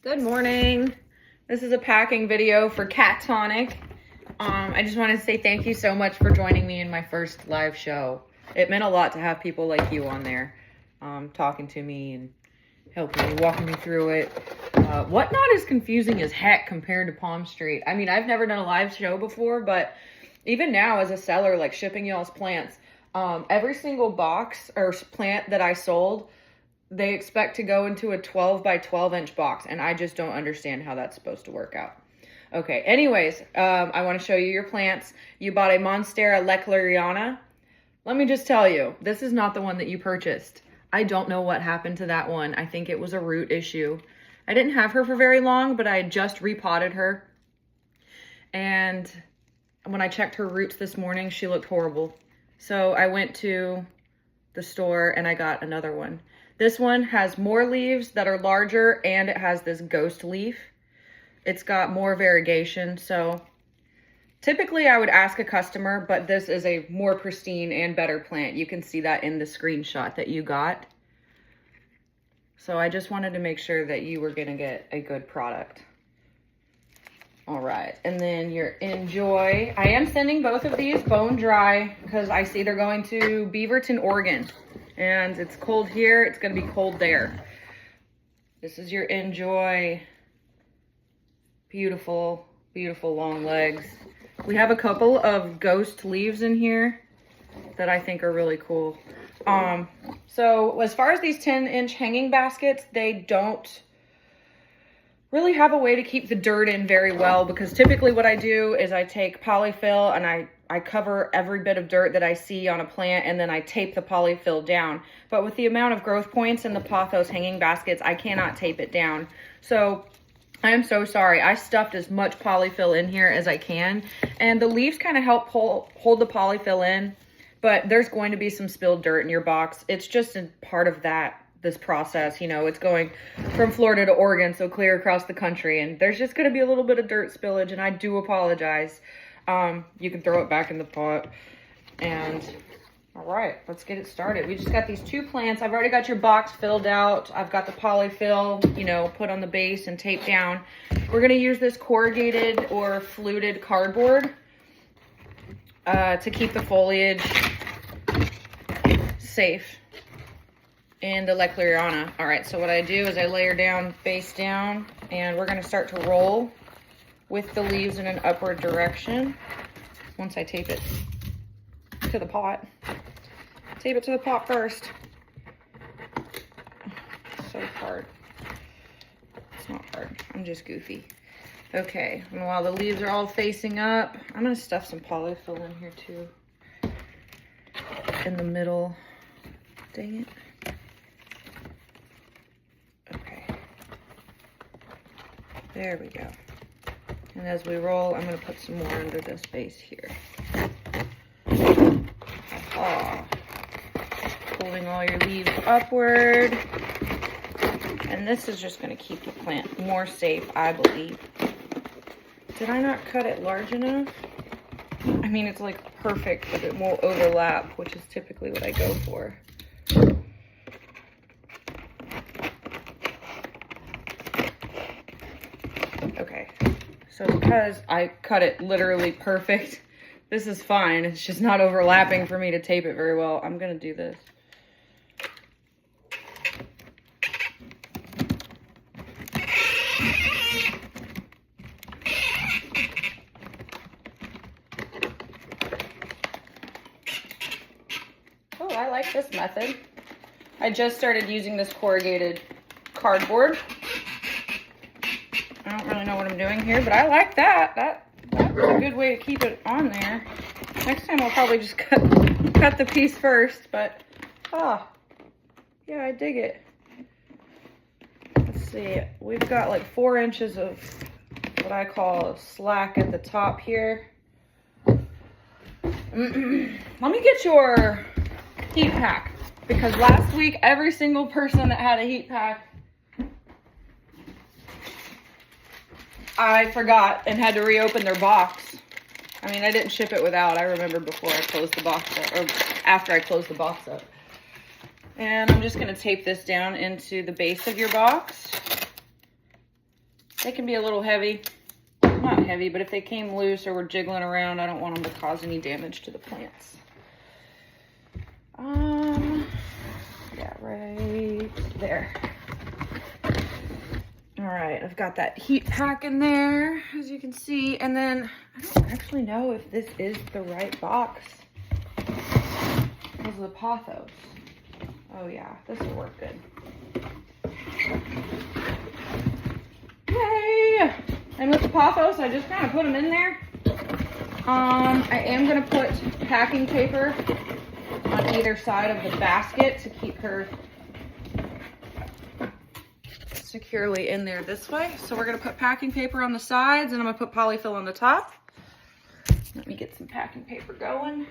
Good morning. This is a packing video for Katatonic. I just wanted to say thank you so much for joining me in my first live show. It meant a lot to have people like you on there talking to me and helping me, walking me through it. Whatnot is confusing as heck compared to Palm Street. I mean, I've never done a live show before, but even now as a seller, like shipping y'all's plants, every single box or plant that I sold, they expect to go into a 12 by 12 inch box, and I just don't understand how that's supposed to work out. Okay, anyways, I want to show you your plants. You bought a Monstera Leclercana. Let me just tell you, this is not the one that you purchased. I don't know what happened to that one. I think it was a root issue. I didn't have her for very long, but I had just repotted her. And when I checked her roots this morning, she looked horrible. So I went to the store and I got another one. This one has more leaves that are larger, and it has this ghost leaf. It's got more variegation, so typically I would ask a customer, but this is a more pristine and better plant. You can see that in the screenshot that you got. So I just wanted to make sure that you were gonna get a good product. All right, and then your Enjoy. I am sending both of these bone dry because I see they're going to Beaverton, Oregon. And it's cold here, it's gonna be cold there. This is your Enjoy. Beautiful, beautiful long legs. We have a couple of ghost leaves in here that I think are really cool. So as far as these 10-inch hanging baskets, they don't really have a way to keep the dirt in very well, because typically what I do is I take polyfill and I cover every bit of dirt that I see on a plant, and then I tape the polyfill down. But with the amount of growth points in the pothos hanging baskets, I cannot tape it down. So I am so sorry. I stuffed as much polyfill in here as I can, and the leaves kind of help hold the polyfill in, but there's going to be some spilled dirt in your box. It's just a part of this process. You know, it's going from Florida to Oregon, so clear across the country, and there's just going to be a little bit of dirt spillage, and I do apologize. You can throw it back in the pot. And all right, let's get it started. We just got these two plants. I've already got your box filled out. I've got the polyfill, you know, put on the base and taped down. We're going to use this corrugated or fluted cardboard to keep the foliage safe in the Leclercana. All right, so what I do is I layer down face down, and we're going to start to roll with the leaves in an upward direction. Once I tape it to the pot. Tape it to the pot first. So hard. It's not hard, I'm just goofy. Okay, and while the leaves are all facing up, I'm gonna stuff some polyfill in here too. In the middle. Dang it. Okay. There we go. And as we roll, I'm going to put some more under this base here. Pulling all your leaves upward. And this is just going to keep the plant more safe, I believe. Did I not cut it large enough? I mean, it's like perfect, but it won't overlap, which is typically what I go for. Okay. So because I cut it literally perfect, this is fine. It's just not overlapping for me to tape it very well. I'm gonna do this. Oh, I like this method. I just started using this corrugated cardboard. I don't really know what I'm doing here, but I like that. That's a good way to keep it on there. Next time I'll probably just cut the piece first, but yeah, I dig it. Let's see, we've got like 4 inches of what I call slack at the top here. Let me get your heat pack, because last week every single person that had a heat pack, I forgot and had to reopen their box. I mean, I didn't ship it without. I remember before I closed the box up, or after I closed the box up. And I'm just going to tape this down into the base of your box. They can be a little heavy. Not heavy, but if they came loose or were jiggling around, I don't want them to cause any damage to the plants. Yeah, right there. All right, I've got that heat pack in there, as you can see. And then I don't actually know if this is the right box. This is the pothos. Oh yeah, this will work good. Yay! And with the pothos, I just kind of put them in there. I am gonna put packing paper on either side of the basket to keep her securely in there this way. So we're gonna put packing paper on the sides and I'm gonna put polyfill on the top. Let me get some packing paper going.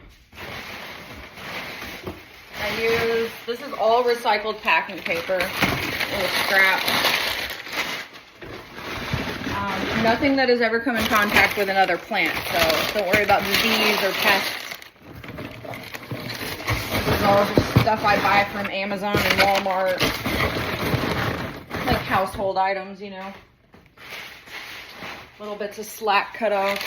This is all recycled packing paper with scrap. Nothing that has ever come in contact with another plant, so don't worry about disease or pests. This is all just stuff I buy from Amazon and Walmart. Like household items, you know. Little bits of slack cut off.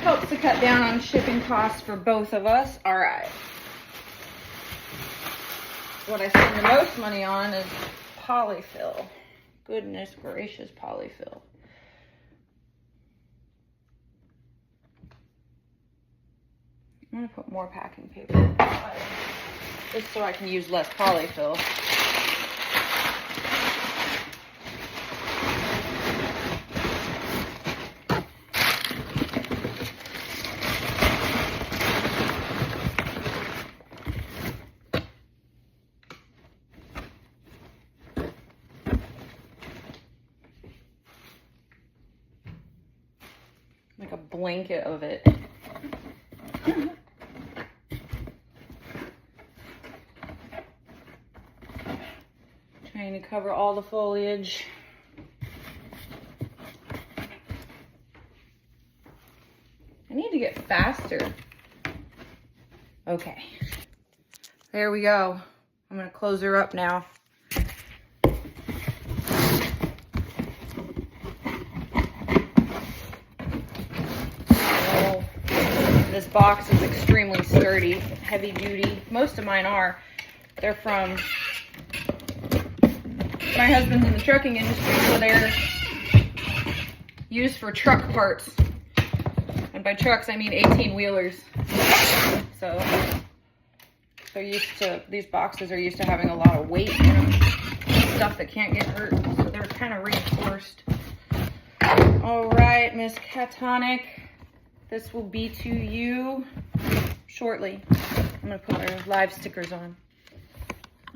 Helps to cut down on shipping costs for both of us. All right. What I spend the most money on is polyfill. Goodness gracious, polyfill. I'm gonna put more packing paper just so I can use less polyfill. Like a blanket of it. Trying to cover all the foliage. I need to get faster. Okay. There we go. I'm gonna close her up now. This box is extremely sturdy, heavy duty. Most of mine are. They're from, my husband's in the trucking industry, so they're used for truck parts. And by trucks, I mean 18-wheelers. So they're used to, these boxes are used to having a lot of weight in them. Stuff that can't get hurt. So they're kind of reinforced. All right, Miss Katatonic. This will be to you shortly. I'm gonna put our live stickers on.